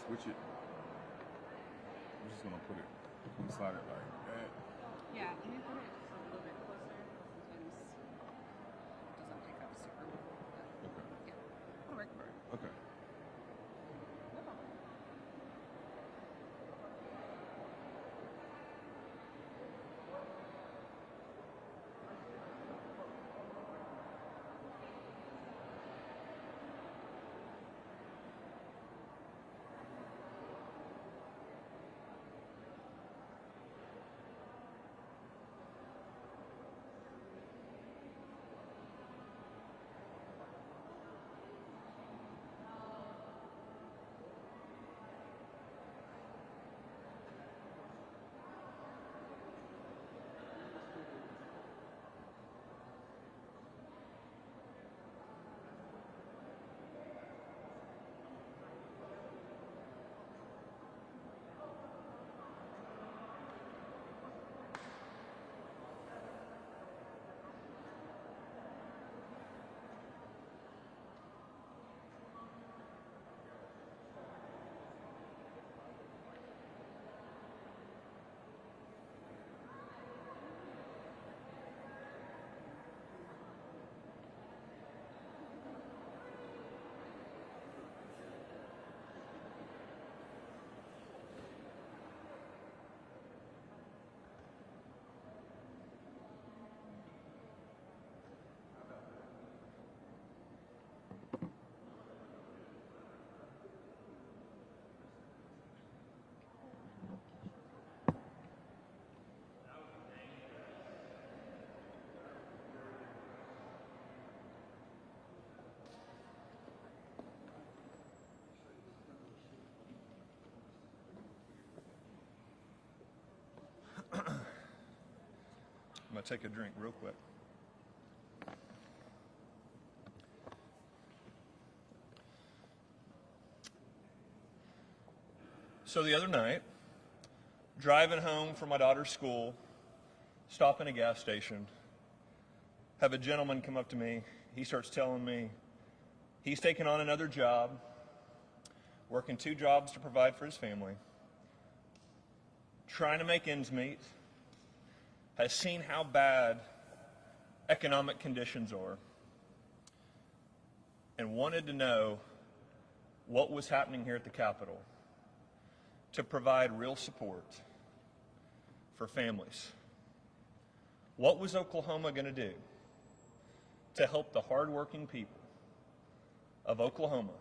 switch it. I'm just gonna put it, slide it like that. Yeah, can you put it just a little bit closer? Sometimes it doesn't pick up super well. Okay. Yeah, it'll work. Okay. No problem. I'm going to take a drink real quick. So the other night, driving home from my daughter's school, stop in a gas station, have a gentleman come up to me. He starts telling me he's taken on another job, working 2 jobs to provide for his family, trying to make ends meet, has seen how bad economic conditions are, and wanted to know what was happening here at the Capitol to provide real support for families. What was Oklahoma going to do to help the hardworking people of Oklahoma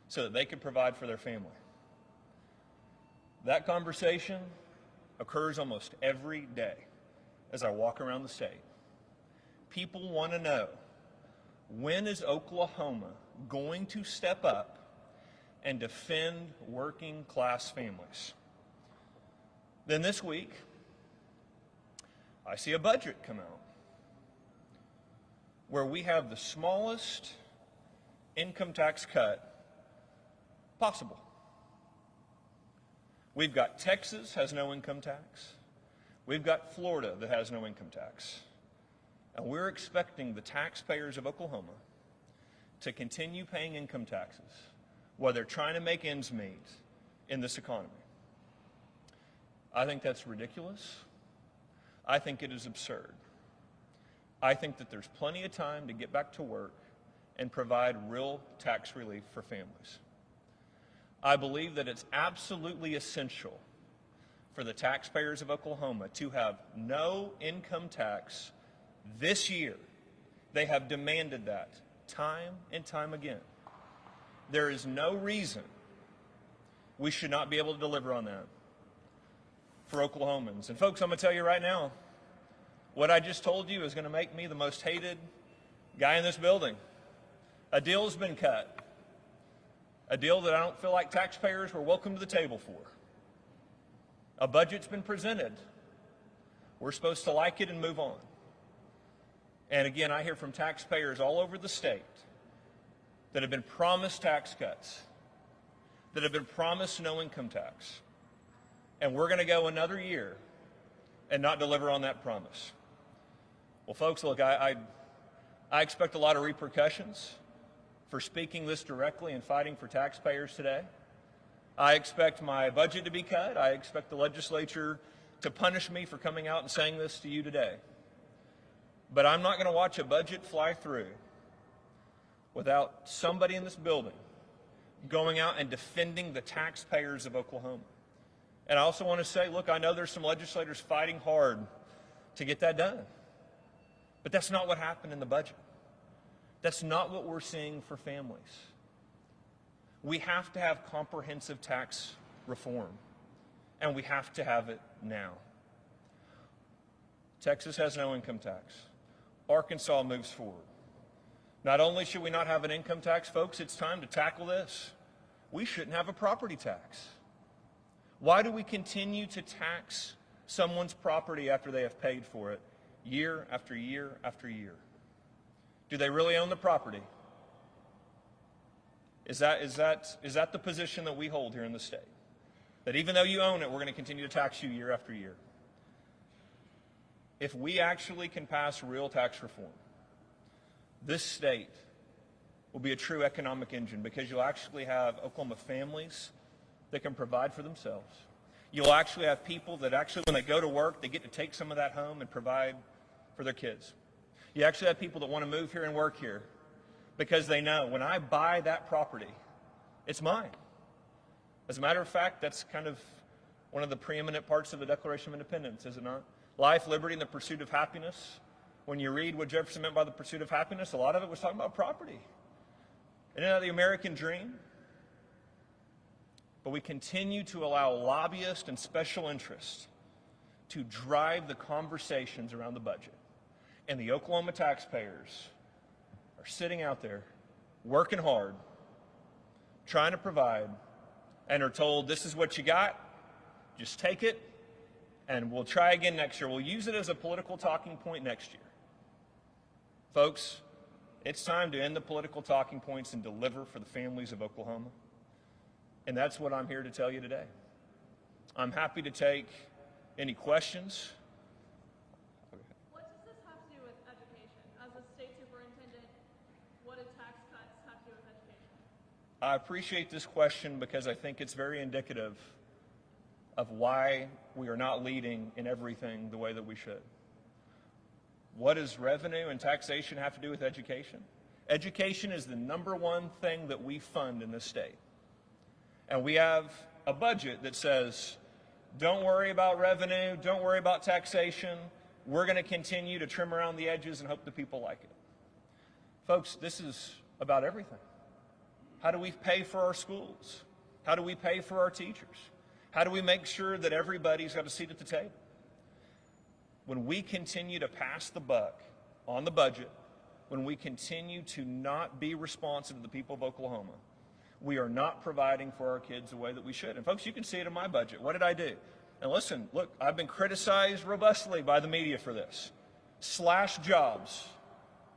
so that they could provide for their family? That conversation occurs almost every day as I walk around the state. People want to know, when is Oklahoma going to step up and defend working class families? Then this week, I see a budget come out where we have the smallest income tax cut possible. We've got Texas has no income tax. We've got Florida that has no income tax. And we're expecting the taxpayers of Oklahoma to continue paying income taxes while they're trying to make ends meet in this economy. I think that's ridiculous. I think it is absurd. I think that there's plenty of time to get back to work and provide real tax relief for families. I believe that it's absolutely essential for the taxpayers of Oklahoma to have no income tax this year. They have demanded that time and time again. There is no reason we should not be able to deliver on that for Oklahomans. And folks, I'm going to tell you right now, what I just told you is going to make me the most hated guy in this building. A deal has been cut. A deal that I don't feel like taxpayers were welcome to the table for. A budget's been presented. We're supposed to like it and move on. And again, I hear from taxpayers all over the state that have been promised tax cuts, that have been promised no income tax. And we're going to go another year and not deliver on that promise. Well, folks, look, I expect a lot of repercussions for speaking this directly and fighting for taxpayers today. I expect my budget to be cut. I expect the legislature to punish me for coming out and saying this to you today. But I'm not going to watch a budget fly through without somebody in this building going out and defending the taxpayers of Oklahoma. And I also want to say, look, I know there's some legislators fighting hard to get that done. But that's not what happened in the budget. That's not what we're seeing for families. We have to have comprehensive tax reform, and we have to have it now. Texas has no income tax. Arkansas moves forward. Not only should we not have an income tax, folks, it's time to tackle this. We shouldn't have a property tax. Why do we continue to tax someone's property after they have paid for it year after year after year? Do they really own the property? Is that the position that we hold here in the state? That even though you own it, we're going to continue to tax you year after year? If we actually can pass real tax reform, this state will be a true economic engine, because you'll actually have Oklahoma families that can provide for themselves. You'll actually have people that actually, when they go to work, they get to take some of that home and provide for their kids. You actually have people that want to move here and work here because they know, when I buy that property, it's mine. As a matter of fact, that's kind of one of the preeminent parts of the Declaration of Independence, is it not? Life, liberty, and the pursuit of happiness. When you read what Jefferson meant by the pursuit of happiness, a lot of it was talking about property. Isn't that the American dream? But we continue to allow lobbyists and special interests to drive the conversations around the budget. And the Oklahoma taxpayers are sitting out there working hard, trying to provide, and are told, this is what you got, just take it, and we'll try again next year. We'll use it as a political talking point next year. Folks, it's time to end the political talking points and deliver for the families of Oklahoma. And that's what I'm here to tell you today. I'm happy to take any questions. What does this have to do with education? As a state superintendent, what do tax cuts have to do with education? I appreciate this question because I think it's very indicative of why we are not leading in everything the way that we should. What does revenue and taxation have to do with education? Education is the number one thing that we fund in this state. And we have a budget that says, don't worry about revenue, don't worry about taxation. We're going to continue to trim around the edges and hope the people like it. Folks, this is about everything. How do we pay for our schools? How do we pay for our teachers? How do we make sure that everybody's got a seat at the table? When we continue to pass the buck on the budget, when we continue to not be responsive to the people of Oklahoma, we are not providing for our kids the way that we should. And folks, you can see it in my budget. What did I do? And listen, look, I've been criticized robustly by the media for this. Slash jobs.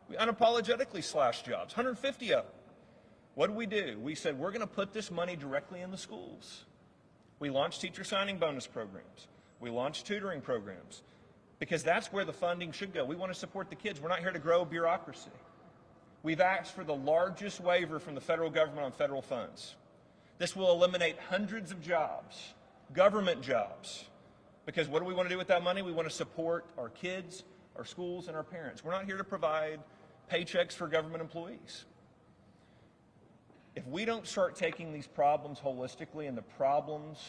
We unapologetically slashed jobs, 150 of them. What did we do? We said, we're going to put this money directly in the schools. We launched teacher signing bonus programs. We launched tutoring programs, because that's where the funding should go. We want to support the kids. We're not here to grow bureaucracy. We've asked for the largest waiver from the federal government on federal funds. This will eliminate hundreds of jobs, government jobs, because what do we want to do with that money? We want to support our kids, our schools, and our parents. We're not here to provide paychecks for government employees. If we don't start taking these problems holistically and the problems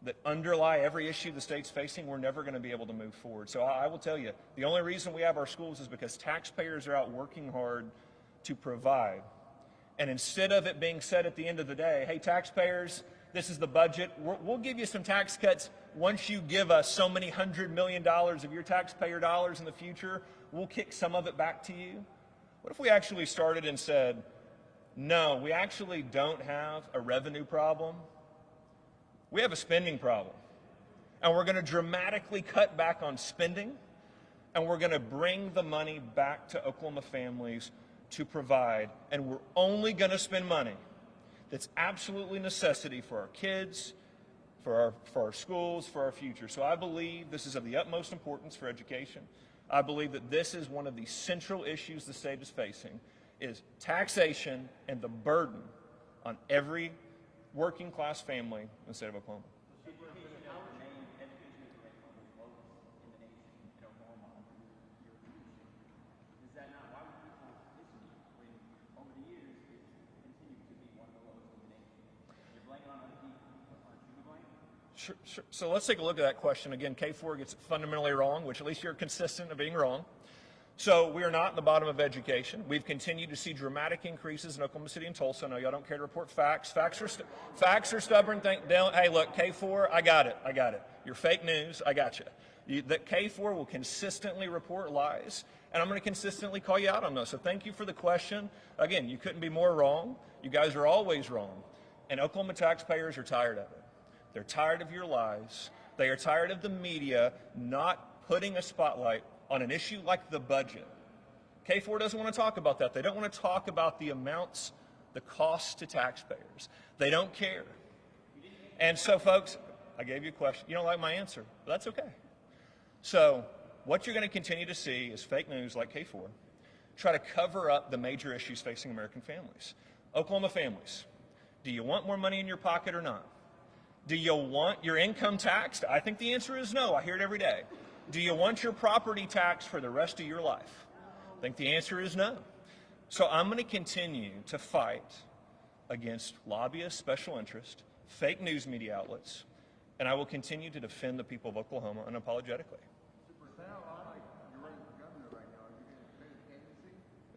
that underlie every issue the state's facing, we're never going to be able to move forward. So I will tell you, the only reason we have our schools is because taxpayers are out working hard to provide. And instead of it being said at the end of the day, hey, taxpayers, this is the budget. We'll give you some tax cuts once you give us so many $100 million of your taxpayer dollars in the future. We'll kick some of it back to you. What if we actually started and said, no, we actually don't have a revenue problem. We have a spending problem, and we're going to dramatically cut back on spending, and we're going to bring the money back to Oklahoma families to provide, and we're only going to spend money that's absolutely necessity for our kids, for our schools, for our future. So I believe this is of the utmost importance for education. I believe that this is one of the central issues the state is facing, is taxation and the burden on every working class family in the state of Oklahoma. Sure. So let's take a look at that question. Again, K4 gets it fundamentally wrong, which at least you're consistent of being wrong. So we are not in the bottom of education. We've continued to see dramatic increases in Oklahoma City and Tulsa. I know y'all don't care to report facts. Facts are stubborn. Hey, look, K4, I got it. You're fake news. I got you. That K4 will consistently report lies, and I'm going to consistently call you out on those. So thank you for the question. Again, you couldn't be more wrong. You guys are always wrong, and Oklahoma taxpayers are tired of it. They're tired of your lies. They are tired of the media not putting a spotlight on an issue like the budget. K4 doesn't want to talk about that. They don't want to talk about the amounts, the cost to taxpayers. They don't care. And so, folks, I gave you a question. You don't like my answer, but that's okay. So what you're going to continue to see is fake news like K4 try to cover up the major issues facing American families. Oklahoma families, do you want more money in your pocket or not? Do you want your income taxed? I think the answer is no. I hear it every day. Do you want your property taxed for the rest of your life? I think the answer is no. So I'm going to continue to fight against lobbyists, special interest, fake news media outlets, and I will continue to defend the people of Oklahoma unapologetically.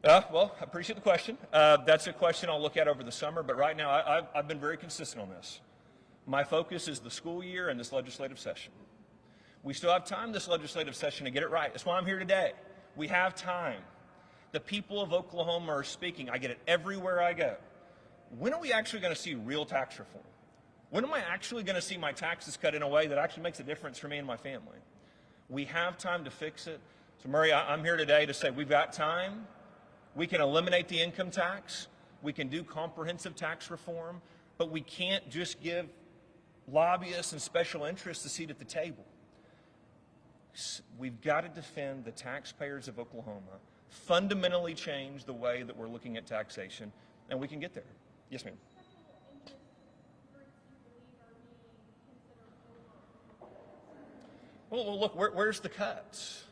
Well, I appreciate the question. That's a question I'll look at over the summer, but right now I've been very consistent on this. My focus is the school year and this legislative session. We still have time this legislative session to get it right. That's why I'm here today. We have time. The people of Oklahoma are speaking. I get it everywhere I go. When are we actually going to see real tax reform? When am I actually going to see my taxes cut in a way that actually makes a difference for me and my family? We have time to fix it. So Murray, I'm here today to say we've got time. We can eliminate the income tax. We can do comprehensive tax reform, but we can't just give lobbyists and special interests a seat at the table. We've got to defend the taxpayers of Oklahoma, fundamentally change the way that we're looking at taxation, and we can get there. Yes, ma'am. Well, look, where's the cuts?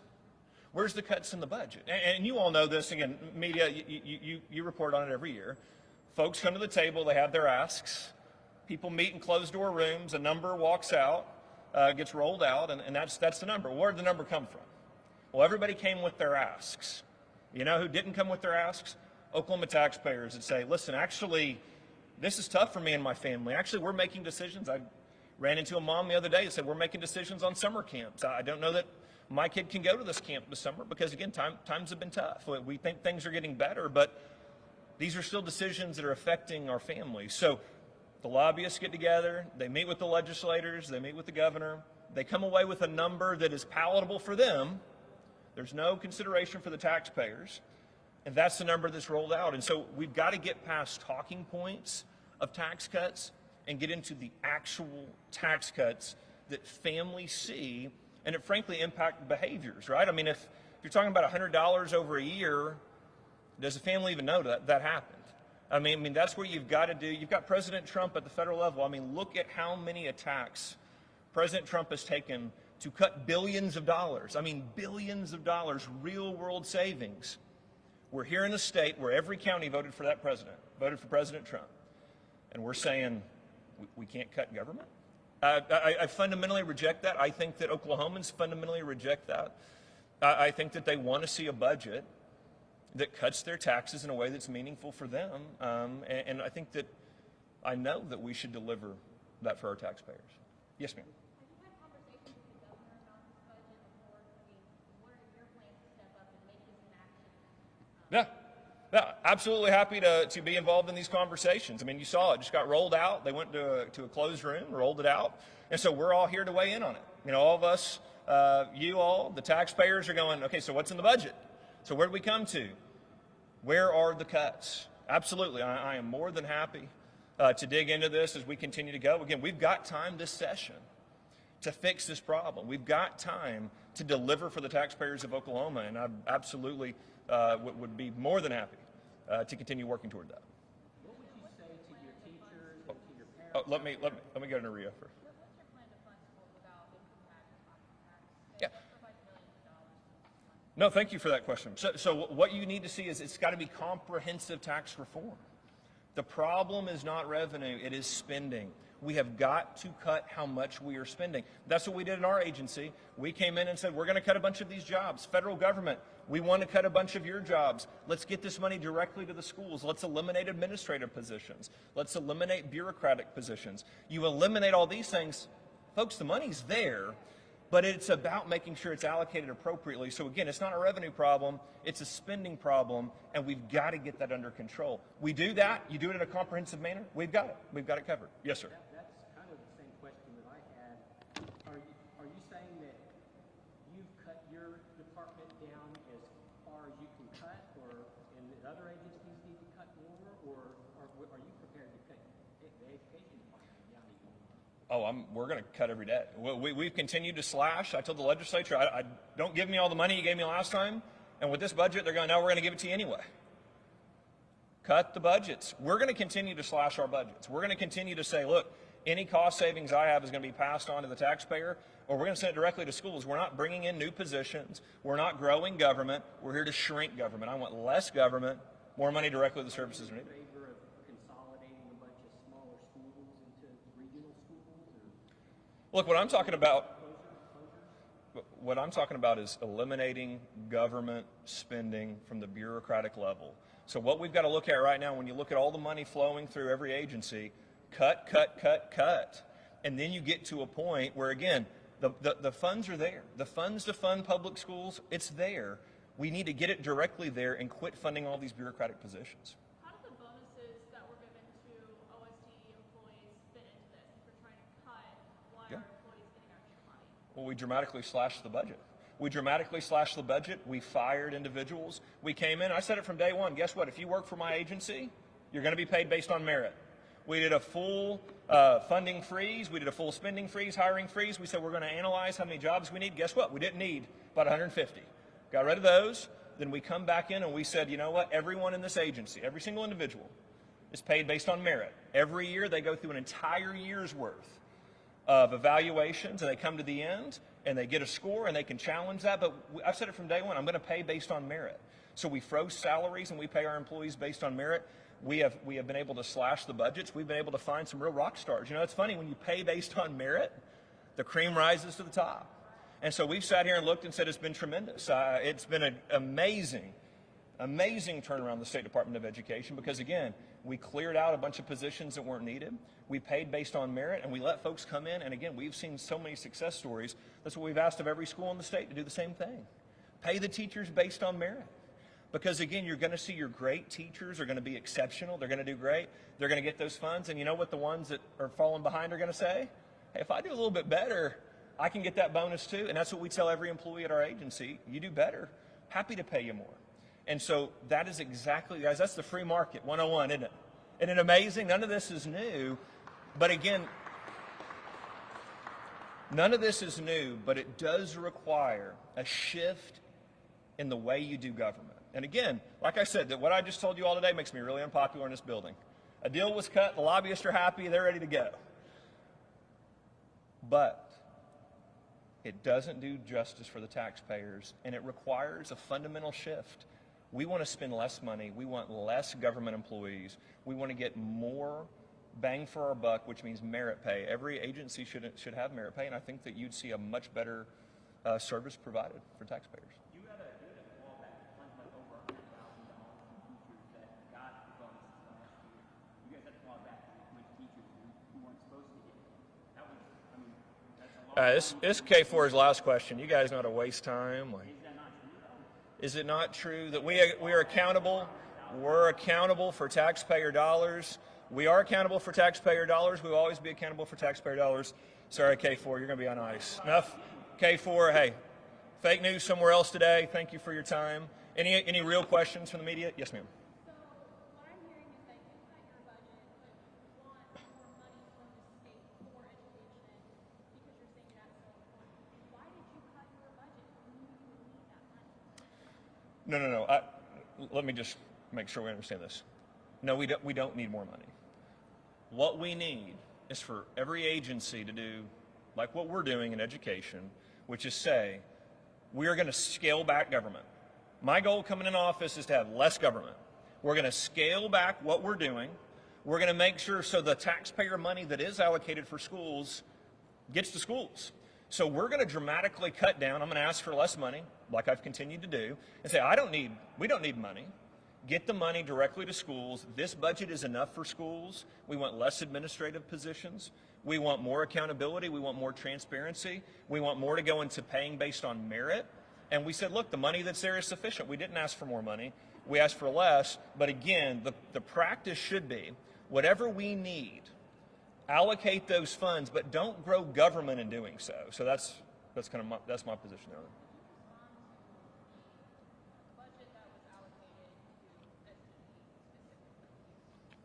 Where's the cuts in the budget? And you all know this. Again, media, you report on it every year. Folks come to the table, they have their asks. People meet in closed-door rooms, a number walks out, gets rolled out, and that's the number. Where did the number come from? Well, everybody came with their asks. You know who didn't come with their asks? Oklahoma taxpayers that say, listen, actually, this is tough for me and my family. Actually, we're making decisions. I ran into a mom the other day that said, we're making decisions on summer camps. I don't know that my kid can go to this camp this summer because, again, times have been tough. We think things are getting better, but these are still decisions that are affecting our families. So the lobbyists get together, they meet with the legislators, they meet with the governor, they come away with a number that is palatable for them. There's no consideration for the taxpayers, and that's the number that's rolled out. And so we've got to get past talking points of tax cuts and get into the actual tax cuts that families see and it frankly impact behaviors, right? I mean, if you're talking about $100 over a year, does the family even know that happened? I mean, that's where you've got to do. You've got President Trump at the federal level. I mean, look at how many attacks President Trump has taken to cut billions of dollars. I mean, billions of dollars, real world savings. We're here in a state where every county voted for that president, voted for President Trump. And we're saying we can't cut government? I fundamentally reject that. I think that Oklahomans fundamentally reject that. I think that they want to see a budget that cuts their taxes in a way that's meaningful for them. And I know that we should deliver that for our taxpayers. Yes, ma'am. Have you had conversations with the governor about this budget before? I mean, what are your plans to step up and maybe get some action? Yeah, absolutely happy to be involved in these conversations. I mean, you saw it just got rolled out. They went to a closed room, rolled it out. And so we're all here to weigh in on it. You know, all of us, you all, the taxpayers are going, okay, so what's in the budget? So where do we come to? Where are the cuts? Absolutely, I am more than happy to dig into this as we continue to go. Again, we've got time this session to fix this problem. We've got time to deliver for the taxpayers of Oklahoma, and I absolutely would be more than happy to continue working toward that. What would you say to your teachers and to your Oh, let me go to Maria first. What's your plan to fund schools without income tax and property tax? Yeah. That provides millions of dollars to fund. No, thank you for that question. So what you need to see is it's got to be comprehensive tax reform. The problem is not revenue, it is spending. We have got to cut how much we are spending. That's what we did in our agency. We came in and said, we're going to cut a bunch of these jobs. Federal government, we want to cut a bunch of your jobs. Let's get this money directly to the schools. Let's eliminate administrative positions. Let's eliminate bureaucratic positions. You eliminate all these things, folks, the money's there, but it's about making sure it's allocated appropriately. So again, it's not a revenue problem, it's a spending problem, and we've got to get that under control. We do that, you do it in a comprehensive manner, we've got it covered. Yes, sir. That's kind of the same question that I had. Are you saying that you've cut your department down as far as you can cut, and that other agencies need to cut more, or are you prepared to cut the education department down even more? Oh, we're going to cut every day. We've continued to slash. I told the legislature, I don't give me all the money you gave me last time. And with this budget, they're going, no, we're going to give it to you anyway. Cut the budgets. We're going to continue to slash our budgets. We're going to continue to say, look, any cost savings I have is going to be passed on to the taxpayer, or we're going to send it directly to schools. We're not bringing in new positions. We're not growing government. We're here to shrink government. I want less government, more money directly to the services we need. Favor of consolidating a bunch of smaller schools into regional schools, or Look, what I'm talking about is eliminating government spending from the bureaucratic level. So what we've got to look at right now, when you look at all the money flowing through every agency, cut. And then you get to a point where, again, the funds are there. The funds to fund public schools, it's there. We need to get it directly there and quit funding all these bureaucratic positions. How do the bonuses that were given to OSD employees fit into this? If we're trying to cut, why Yeah. are employees getting extra money? Well, we dramatically slashed the budget. We fired individuals. We came in, I said it from day one, guess what? If you work for my agency, you're going to be paid based on merit. We did a full funding freeze. We did a full spending freeze, hiring freeze. We said we're going to analyze how many jobs we need. Guess what? We didn't need about 150. Got rid of those. Then we come back in and we said, you know what? Everyone in this agency, every single individual is paid based on merit. Every year they go through an entire year's worth of evaluations, and they come to the end and they get a score and they can challenge that. But I've said it from day one, I'm going to pay based on merit. So we froze salaries and we pay our employees based on merit. We have been able to slash the budgets. We've been able to find some real rock stars. You know, it's funny, when you pay based on merit, the cream rises to the top. And so we've sat here and looked and said it's been tremendous. It's been an amazing turnaround in the State Department of Education, because, again, we cleared out a bunch of positions that weren't needed. We paid based on merit, and we let folks come in. And, again, we've seen so many success stories. That's what we've asked of every school in the state, to do the same thing. Pay the teachers based on merit. Because, again, you're going to see your great teachers are going to be exceptional. They're going to do great. They're going to get those funds. And you know what the ones that are falling behind are going to say? Hey, if I do a little bit better, I can get that bonus too. And that's what we tell every employee at our agency. You do better, happy to pay you more. And so that is exactly, guys, that's the free market 101, isn't it? Isn't it amazing? None of this is new. But again, none of this is new, but it does require a shift in the way you do government. And again, like I said, that what I just told you all today makes me really unpopular in this building. A deal was cut, the lobbyists are happy, they're ready to go. But it doesn't do justice for the taxpayers, and it requires a fundamental shift. We want to spend less money, we want less government employees, we want to get more bang for our buck, which means merit pay. Every agency should have merit pay, and I think that you'd see a much better service provided for taxpayers. This K4's last question. You guys know how to waste time. Is it not true that we are accountable? We're accountable for taxpayer dollars. We are accountable for taxpayer dollars. We will always be accountable for taxpayer dollars. Sorry, K4, you're going to be on ice. Enough. K4, hey, fake news somewhere else today. Thank you for your time. Any real questions from the media? Yes, ma'am. So what I'm hearing is that you cut your budget, but you want more money from the state for education because you're saying that's so important. Why did you cut your budget when you need that money? No. Let me just make sure we understand this. No, we don't need more money. What we need is for every agency to do like what we're doing in education, which is say, we are going to scale back government. My goal coming in office is to have less government. We're going to scale back what we're doing. We're going to make sure so the taxpayer money that is allocated for schools gets to schools. So we're going to dramatically cut down. I'm going to ask for less money, like I've continued to do, and say, we don't need money. Get the money directly to schools. This budget is enough for schools. We want less administrative positions. We want more accountability. We want more transparency. We want more to go into paying based on merit. And we said, look, the money that's there is sufficient. We didn't ask for more money. We asked for less. But again, the practice should be whatever we need, allocate those funds, but don't grow government in doing so. So that's kind of that's my position there. Budget that was allocated to SDE specifically,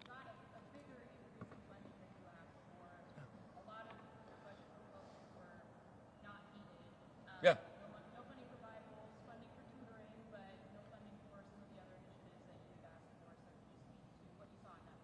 not a bigger increase in budget than you asked for. A lot of the budget proposals were not needed. Yeah. No funding for Bibles, funding for tutoring, but no funding for some of the other initiatives that you've asked for. So can you speak to what you saw in that?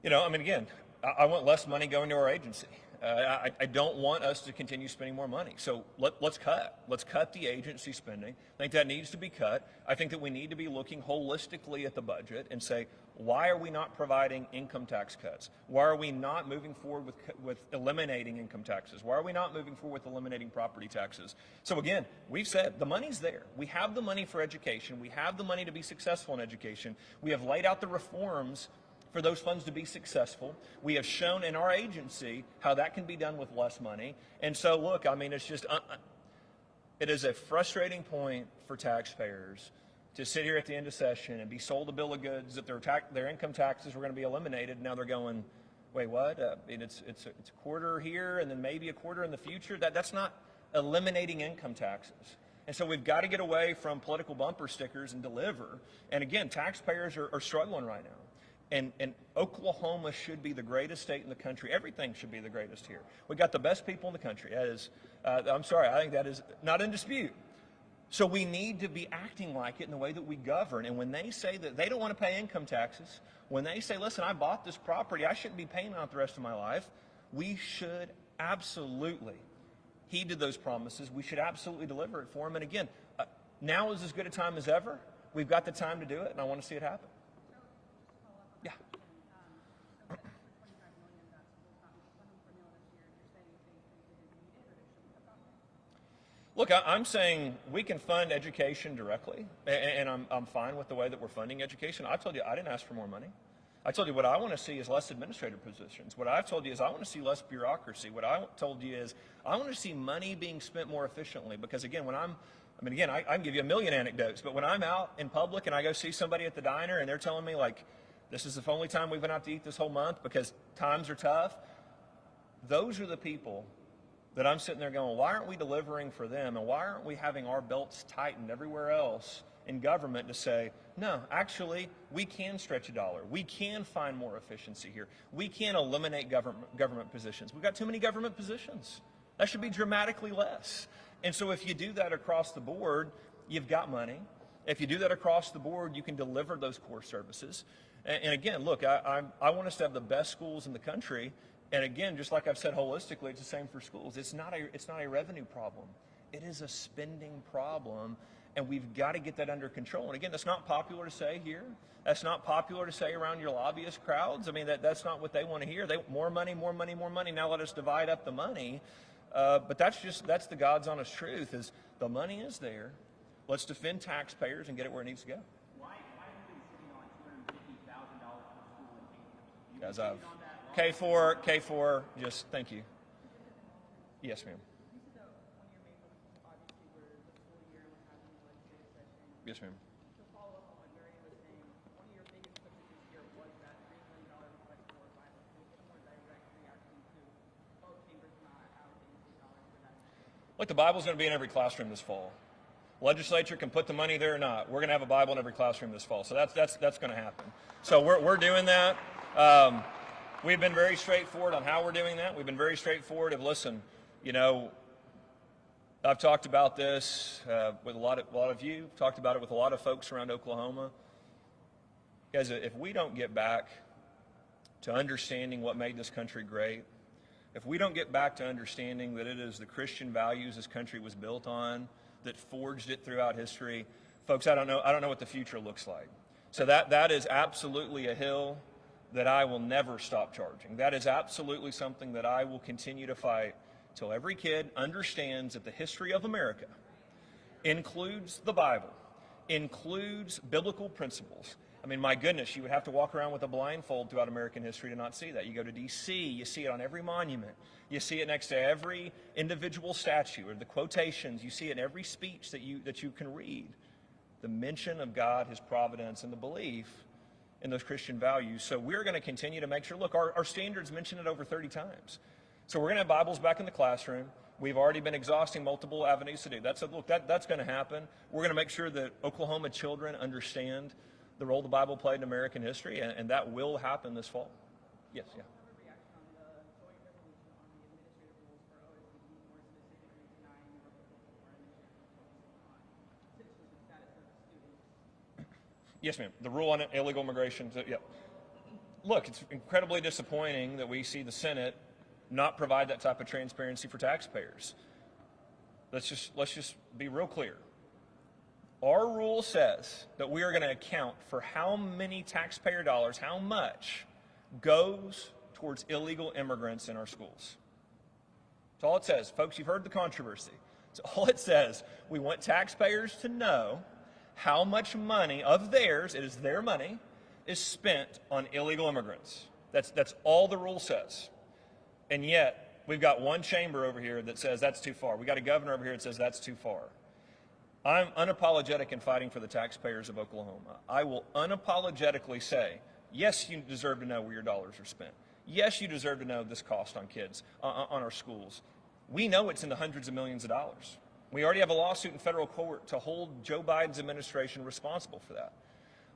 You know, I mean, again, I want less money going to our agency. I don't want us to continue spending more money. So let's cut. Let's cut the agency spending. I think that needs to be cut. I think that we need to be looking holistically at the budget and say, why are we not providing income tax cuts? Why are we not moving forward with eliminating income taxes? Why are we not moving forward with eliminating property taxes? So again, we've said the money's there. We have the money for education. We have the money to be successful in education. We have laid out the reforms for those funds to be successful. We have shown in our agency how that can be done with less money. And so, look, I mean, it's just, it is a frustrating point for taxpayers to sit here at the end of session and be sold a bill of goods that their income taxes were going to be eliminated. Now they're going, wait, what? It's a quarter here and then maybe a quarter in the future. That's not eliminating income taxes. And so we've got to get away from political bumper stickers and deliver. And again, taxpayers are struggling right now. And Oklahoma should be the greatest state in the country. Everything should be the greatest here. We've got the best people in the country. That is, I'm sorry, I think that is not in dispute. So we need to be acting like it in the way that we govern. And when they say that they don't want to pay income taxes, when they say, listen, I bought this property, I shouldn't be paying on it the rest of my life, we should absolutely heed to those promises. We should absolutely deliver it for them. And again, now is as good a time as ever. We've got the time to do it, and I want to see it happen. Yeah. Look, I'm saying we can fund education directly, and I'm fine with the way that we're funding education. I told you I didn't ask for more money. I told you what I want to see is less administrative positions. What I've told you is I want to see less bureaucracy. What I told you is I want to see money being spent more efficiently. Because again, I can give you a million anecdotes, but when I'm out in public and I go see somebody at the diner and they're telling me like, this is the only time we've been out to eat this whole month because times are tough, those are the people that I'm sitting there going, why aren't we delivering for them? And why aren't we having our belts tightened everywhere else in government to say, no, actually, we can stretch a dollar. We can find more efficiency here. We can eliminate government positions. We've got too many government positions. That should be dramatically less. And so if you do that across the board, you've got money. If you do that across the board, you can deliver those core services. And again, look, I want us to have the best schools in the country. And again, just like I've said holistically, it's the same for schools. It's not a revenue problem. It is a spending problem, and we've got to get that under control. And again, that's not popular to say here. That's not popular to say around your lobbyist crowds. I mean, that's not what they want to hear. They want more money, more money, more money. Now let us divide up the money. But that's the God's honest truth is the money is there. Let's defend taxpayers and get it where it needs to go. Why have we been sitting on $250,000 per school in K4? As of K4, just thank you. Yes, ma'am. Yes, ma'am. To follow up on what Mary was saying, one of your biggest pushes this year was that $3 million request for Bible, which is a more direct reaction to both chambers not allocating $3 for that. Look, the Bible's going to be in every classroom this fall. Legislature can put the money there or not. We're going to have a Bible in every classroom this fall. So that's going to happen. So we're doing that. We've been very straightforward on how we're doing that. We've been very straightforward of, listen, you know, I've talked about this with a lot of you, talked about it with a lot of folks around Oklahoma. Guys, if we don't get back to understanding what made this country great, if we don't get back to understanding that it is the Christian values this country was built on that forged it throughout history, folks, I don't know what the future looks like. So that is absolutely a hill that I will never stop charging. That is absolutely something that I will continue to fight till every kid understands that the history of America includes the Bible, includes biblical principles. I mean, my goodness, you would have to walk around with a blindfold throughout American history to not see that. You go to D.C., you see it on every monument. You see it next to every individual statue or the quotations. You see it in every speech that you can read. The mention of God, His providence, and the belief in those Christian values. So we're going to continue to make sure, look, our standards mention it over 30 times. So we're going to have Bibles back in the classroom. We've already been exhausting multiple avenues to do that. So look, that's going to happen. We're going to make sure that Oklahoma children understand the role the Bible played in American history, and that will happen this fall. Yes, yeah. Have a reaction on the joint resolution on the administrative rules for OSCD, more specifically denying or focusing on citizenship status of students? Yes, ma'am. The rule on illegal immigration. Yeah. Look, it's incredibly disappointing that we see the Senate not provide that type of transparency for taxpayers. Let's just be real clear. Our rule says that we are going to account for how many taxpayer dollars, how much goes towards illegal immigrants in our schools. That's all it says. Folks, you've heard the controversy. It's all it says. We want taxpayers to know how much money of theirs, it is their money, is spent on illegal immigrants. That's all the rule says. And yet, we've got one chamber over here that says that's too far. We've got a governor over here that says that's too far. I'm unapologetic in fighting for the taxpayers of Oklahoma. I will unapologetically say, yes, you deserve to know where your dollars are spent. Yes, you deserve to know this cost on kids, on our schools. We know it's in the hundreds of millions of dollars. We already have a lawsuit in federal court to hold Joe Biden's administration responsible for that.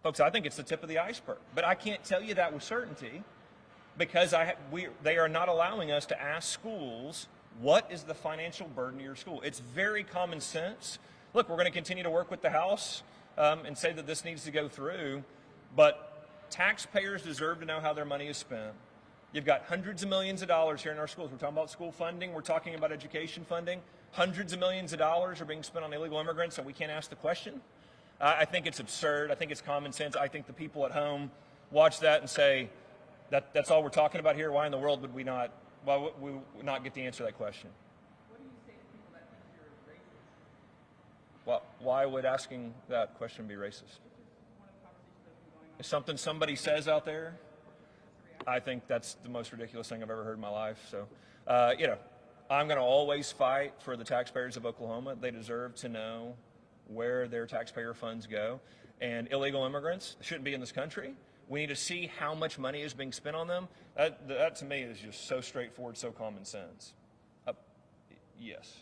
Folks, I think it's the tip of the iceberg. But I can't tell you that with certainty because they are not allowing us to ask schools, what is the financial burden of your school? It's very common sense. Look, we're going to continue to work with the House and say that this needs to go through, but taxpayers deserve to know how their money is spent. You've got hundreds of millions of dollars here in our schools. We're talking about school funding. We're talking about education funding. Hundreds of millions of dollars are being spent on illegal immigrants, and we can't ask the question. I think it's absurd. I think it's common sense. I think the people at home watch that and say, that's all we're talking about here? Why in the world would we not get the answer to that question? What do you say to people that think you're racist? Well, why would asking that question be racist? Is something somebody says out there? I think that's the most ridiculous thing I've ever heard in my life. So, I'm going to always fight for the taxpayers of Oklahoma. They deserve to know where their taxpayer funds go. And illegal immigrants shouldn't be in this country. We need to see how much money is being spent on them. That to me is just so straightforward, so common sense. Yes.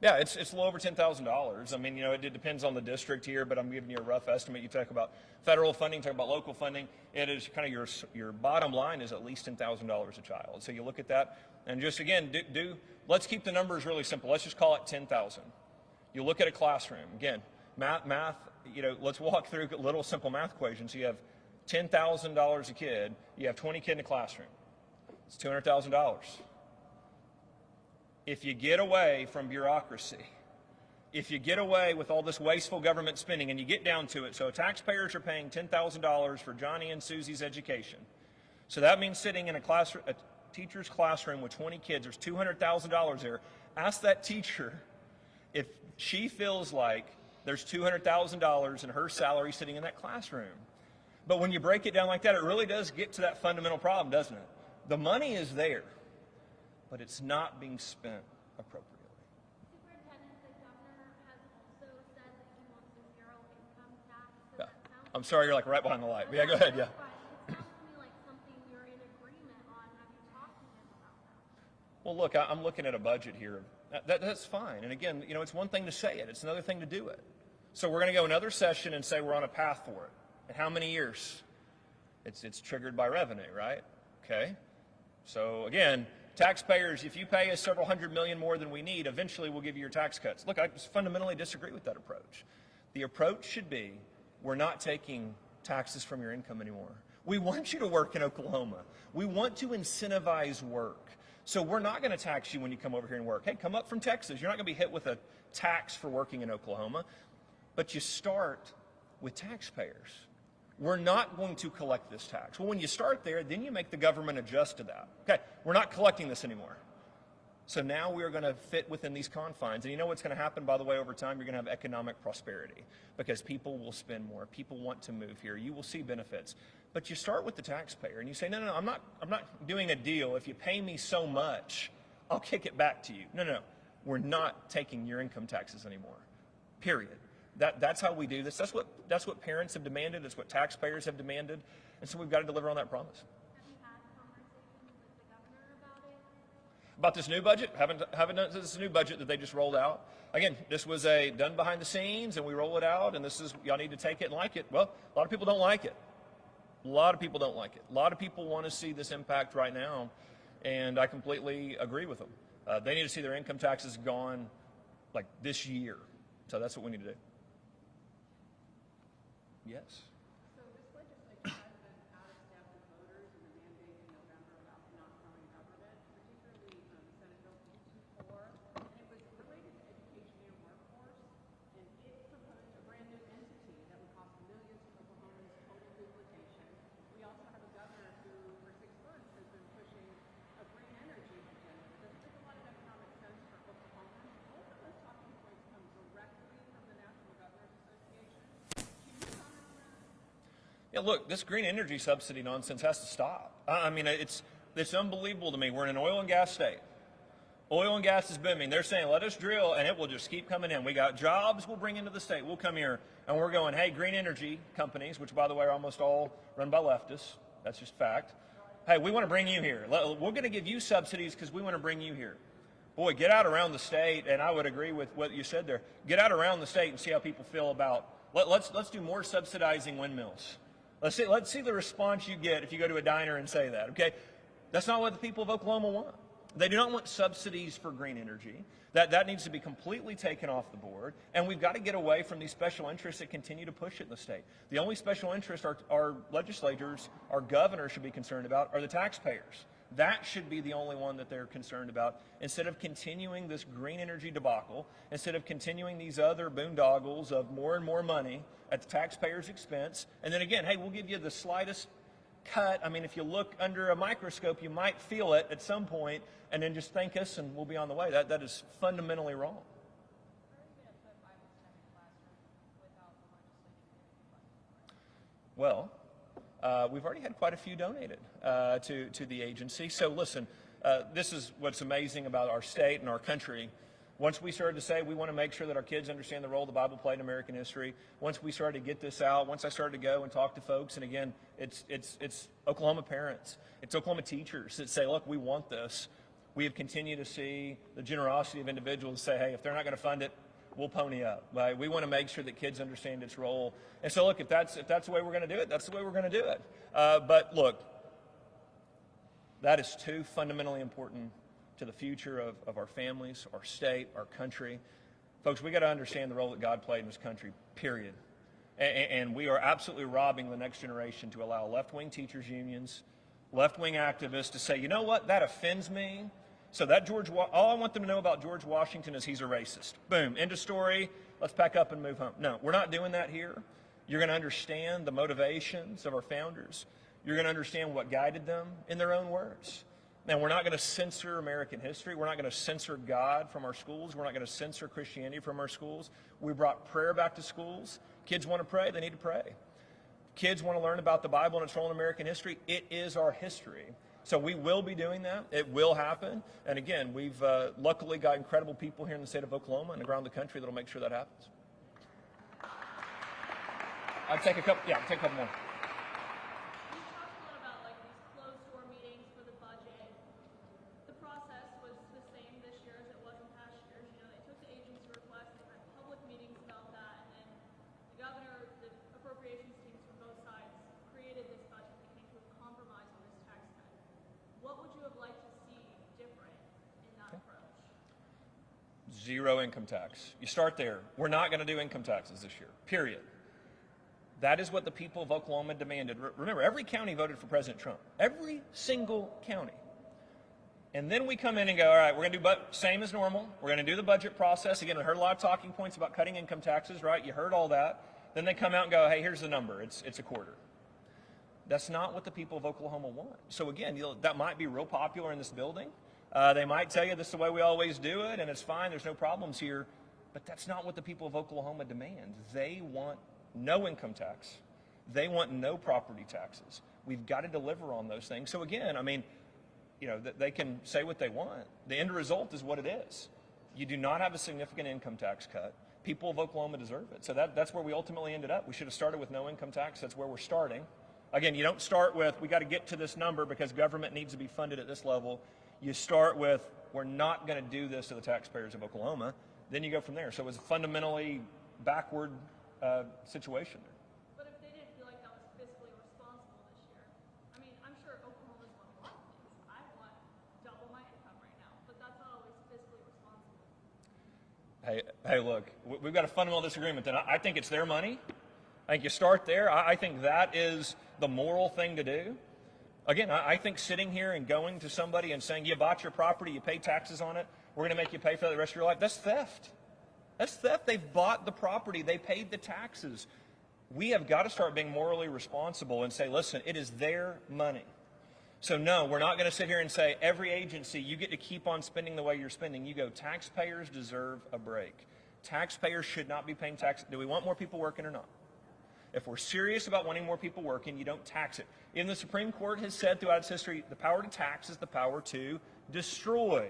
Yeah, it's a little over $10,000. I mean, it depends on the district here, but I'm giving you a rough estimate. You talk about federal funding, talk about local funding. It is kind of your bottom line is at least $10,000 a child. So you look at that, and just again, let's keep the numbers really simple. Let's just call it 10,000. You look at a classroom again, math. Let's walk through a little simple math equation. So you have $10,000 a kid. You have 20 kids in a classroom. It's $200,000. If you get away from bureaucracy, if you get away with all this wasteful government spending and you get down to it, so taxpayers are paying $10,000 for Johnny and Susie's education. So that means sitting in a teacher's classroom with 20 kids, there's $200,000 there. Ask that teacher if she feels like there's $200,000 in her salary sitting in that classroom. But when you break it down like that, it really does get to that fundamental problem, doesn't it? The money is there, but it's not being spent appropriately. Superintendent, the governor has also said that he wants a zero income tax. So Yeah. that sounds I'm sorry, you're like right behind the light. But yeah, go ahead. Yeah. It sounds to me like something you're in agreement on. Have you talked to him about that? Well, look, I'm looking at a budget here. That's fine. And again, it's one thing to say it. It's another thing to do it. So we're going to go another session and say we're on a path for it. And how many years? It's triggered by revenue, right? Okay. So again, taxpayers, if you pay us several hundred million more than we need, eventually we'll give you your tax cuts. Look, I just fundamentally disagree with that approach. The approach should be, we're not taking taxes from your income anymore. We want you to work in Oklahoma. We want to incentivize work. So we're not going to tax you when you come over here and work. Hey, come up from Texas. You're not going to be hit with a tax for working in Oklahoma. But you start with taxpayers. We're not going to collect this tax. Well, when you start there, then you make the government adjust to that. Okay, we're not collecting this anymore. So now we're going to fit within these confines. And you know what's going to happen, by the way, over time? You're going to have economic prosperity because people will spend more. People want to move here. You will see benefits. But you start with the taxpayer and you say, no, I'm not doing a deal. If you pay me so much, I'll kick it back to you. No. We're not taking your income taxes anymore, period. That's how we do this. That's what parents have demanded. It's what taxpayers have demanded. And so we've got to deliver on that promise. Have you had conversations with the governor about it? About this new budget? Haven't done this new budget that they just rolled out. Again, this was done behind the scenes, and we roll it out, and this is, y'all need to take it and like it. Well, a lot of people don't like it. A lot of people don't like it. A lot of people want to see this impact right now, and I completely agree with them. They need to see their income taxes gone like this year. So that's what we need to do. Yes. So this legislature has been out of step with voters and the mandate in November about not growing government, particularly Senate Bill 224, and it was related to education and workforce, and it proposed a brand new entity that would cost millions of Oklahomans, total duplication. We also have a governor who, for 6 months, has been pushing a green energy agenda that doesn't make a lot of economic sense for Oklahomans. Both of those talking points come directly from the National Governors Association. Can you comment on that? Yeah, look, this green energy subsidy nonsense has to stop. I mean, it's unbelievable to me. We're in an oil and gas state. Oil and gas is booming. They're saying, let us drill, and it will just keep coming in. We got jobs we'll bring into the state. We'll come here, and we're going, hey, green energy companies, which, by the way, are almost all run by leftists. That's just fact. Hey, we want to bring you here. We're going to give you subsidies because we want to bring you here. Boy, get out around the state, and I would agree with what you said there. Get out around the state and see how people feel about, let's do more subsidizing windmills. Let's see the response you get if you go to a diner and say that, okay? That's not what the people of Oklahoma want. They do not want subsidies for green energy. That needs to be completely taken off the board, and we've got to get away from these special interests that continue to push it in the state. The only special interest our legislators, our governor should be concerned about are the taxpayers. That should be the only one that they're concerned about, instead of continuing this green energy debacle, instead of continuing these other boondoggles of more and more money at the taxpayer's expense. And then again, hey, we'll give you the slightest cut. I mean, if you look under a microscope, you might feel it at some point, and then just thank us and we'll be on the way. That is fundamentally wrong. How are you going to put Bible study classrooms without the legislature? Well, we've already had quite a few donated to the agency. So listen, this is what's amazing about our state and our country. Once we started to say we want to make sure that our kids understand the role the Bible played in American history, once we started to get this out, once I started to go and talk to folks, and again, it's Oklahoma parents, it's Oklahoma teachers that say, look, we want this. We have continued to see the generosity of individuals say, hey, if they're not going to fund it, we'll pony up. Right? We want to make sure that kids understand its role. And so, look, if that's the way we're going to do it, that's the way we're going to do it. But look, that is too fundamentally important to the future of our families, our state, our country. Folks, we got to understand the role that God played in this country, period. And we are absolutely robbing the next generation to allow left-wing teachers unions, left-wing activists to say, you know what, that offends me. So that all I want them to know about George Washington is he's a racist. Boom, end of story. Let's pack up and move home. No, we're not doing that here. You're going to understand the motivations of our founders. You're going to understand what guided them in their own words. Now, we're not going to censor American history. We're not going to censor God from our schools. We're not going to censor Christianity from our schools. We brought prayer back to schools. Kids want to pray. They need to pray. Kids want to learn about the Bible and its role in American history. It is our history. So we will be doing that. It will happen. And again, we've luckily got incredible people here in the state of Oklahoma and around the country that will make sure that happens. I'll take a couple more. You talked a lot about like these closed-door meetings for the budget. The process was the same this year as it was in past years. You know, they took the agency request, they had public meetings about that, and then the governor, the appropriations teams from both sides created this budget. They came to a compromise on this tax cut. What would you have liked to see different in that approach? Zero income tax. You start there. We're not going to do income taxes this year, period. That is what the people of Oklahoma demanded. Remember, every county voted for President Trump. Every single county. And then we come in and go, all right, we're going to do same as normal. We're going to do the budget process. Again, I heard a lot of talking points about cutting income taxes, right? You heard all that. Then they come out and go, hey, here's the number. It's a quarter. That's not what the people of Oklahoma want. So again, that might be real popular in this building. They might tell you this is the way we always do it, and it's fine. There's no problems here. But that's not what the people of Oklahoma demand. They want no income tax. They want no property taxes. We've got to deliver on those things. So again, I mean, they can say what they want. The end result is what it is. You do not have a significant income tax cut. People of Oklahoma deserve it. So that's where we ultimately ended up. We should have started with no income tax. That's where we're starting. Again, you don't start with, we got to get to this number because government needs to be funded at this level. You start with, we're not going to do this to the taxpayers of Oklahoma. Then you go from there. So it was a fundamentally backward situation there. But if they didn't feel like that was fiscally responsible this year, I mean, I'm sure Oklahoma's want a lot of things. I want double my income right now, but that's not always fiscally responsible. Hey, look, we've got a fundamental disagreement. Then I think it's their money. I think you start there. I think that is the moral thing to do. Again, I think sitting here and going to somebody and saying, you bought your property, you pay taxes on it, we're going to make you pay for the rest of your life, that's theft. That's theft. They've bought the property. They paid the taxes. We have got to start being morally responsible and say, listen, it is their money. So no, we're not going to sit here and say, every agency, you get to keep on spending the way you're spending. You go, taxpayers deserve a break. Taxpayers should not be paying tax. Do we want more people working or not? If we're serious about wanting more people working, you don't tax it. Even the Supreme Court has said throughout its history, the power to tax is the power to destroy.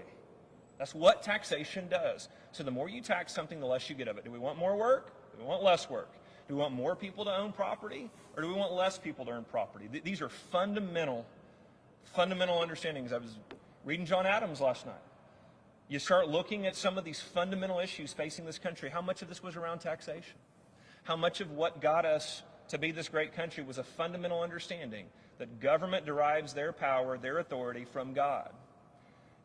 That's what taxation does. So the more you tax something, the less you get of it. Do we want more work? Do we want less work? Do we want more people to own property? Or do we want less people to own property? These are fundamental understandings. I was reading John Adams last night. You start looking at some of these fundamental issues facing this country. How much of this was around taxation? How much of what got us to be this great country was a fundamental understanding that government derives their power, their authority from God.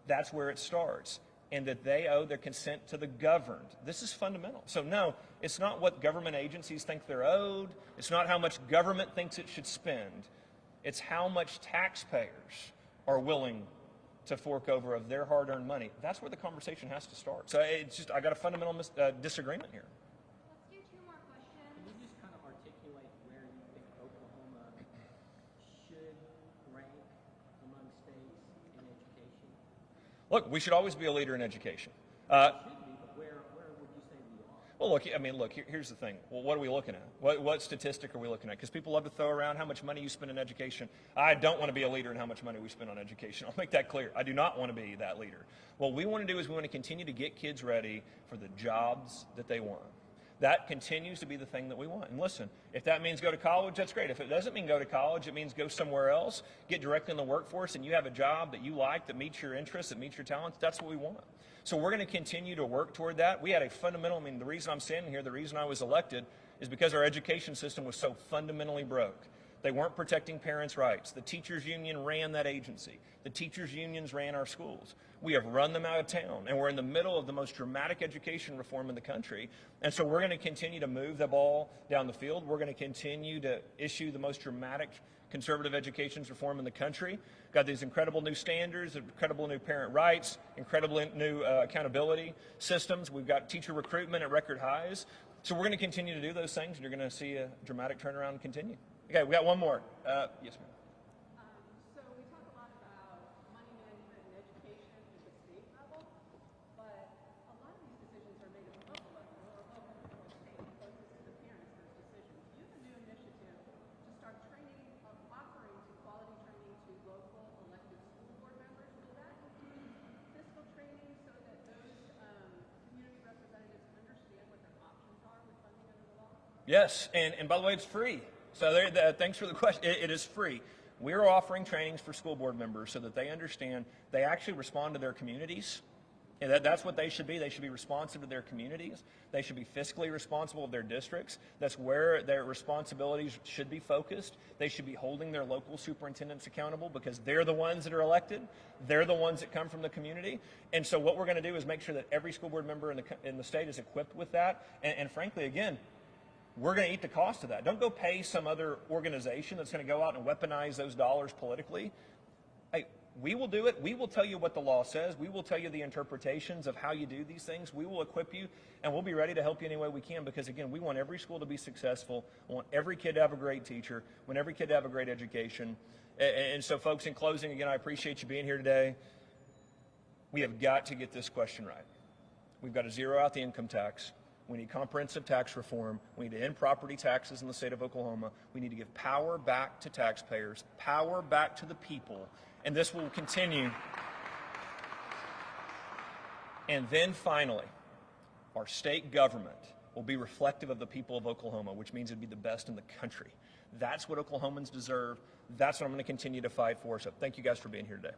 That's where it starts. And that they owe their consent to the governed. This is fundamental. So no, it's not what government agencies think they're owed. It's not how much government thinks it should spend. It's how much taxpayers are willing to fork over of their hard-earned money. That's where the conversation has to start. So it's just, I got a fundamental disagreement here. Let's do two more questions. Can you just kind of articulate where you think Oklahoma should rank among states in education? Look, we should always be a leader in education. Should be, but where would you say we are? Well, look, here's the thing. Well, what are we looking at? What statistic are we looking at? Because people love to throw around how much money you spend in education. I don't want to be a leader in how much money we spend on education. I'll make that clear. I do not want to be that leader. What we want to do is we want to continue to get kids ready for the jobs that they want. That continues to be the thing that we want. And listen, if that means go to college, that's great. If it doesn't mean go to college, it means go somewhere else, get directly in the workforce, and you have a job that you like, that meets your interests, that meets your talents, that's what we want. So we're going to continue to work toward that. We had a fundamental, the reason I'm standing here, the reason I was elected is because our education system was so fundamentally broke. They weren't protecting parents' rights. The teachers' union ran that agency. The teachers' unions ran our schools. We have run them out of town, and we're in the middle of the most dramatic education reform in the country. And so we're going to continue to move the ball down the field. We're going to continue to issue the most dramatic conservative education reform in the country. Got these incredible new standards, incredible new parent rights, incredible new accountability systems. We've got teacher recruitment at record highs. So we're going to continue to do those things, and you're going to see a dramatic turnaround continue. Okay, we got one more. Yes, ma'am. So we talk a lot about money management and education at the state level, but a lot of these decisions are made at the local level or state, closest to the parents, those decisions. You have a new initiative to start training, offering quality training to local elected school board members. Will that include fiscal training so that those community representatives understand what their options are with funding under the law? Yes, and by the way, it's free. So thanks for the question. It is free. We are offering trainings for school board members so that they understand they actually respond to their communities And that's what they should be. They should be responsive to their communities. They should be fiscally responsible of their districts. That's where their responsibilities should be focused. They should be holding their local superintendents accountable because they're the ones that are elected. They're the ones that come from the community. And so what we're going to do is make sure that every school board member in the state is equipped with that. And frankly, again, we're going to eat the cost of that. Don't go pay some other organization that's going to go out and weaponize those dollars politically. Hey, we will do it. We will tell you what the law says. We will tell you the interpretations of how you do these things. We will equip you, and we'll be ready to help you any way we can because, again, we want every school to be successful. We want every kid to have a great teacher. We want every kid to have a great education. And so, folks, in closing, again, I appreciate you being here today. We have got to get this question right. We've got to zero out the income tax. We need comprehensive tax reform. We need to end property taxes in the state of Oklahoma. We need to give power back to taxpayers, power back to the people. And this will continue. And then finally, our state government will be reflective of the people of Oklahoma, which means it'd be the best in the country. That's what Oklahomans deserve. That's what I'm going to continue to fight for. So thank you guys for being here today.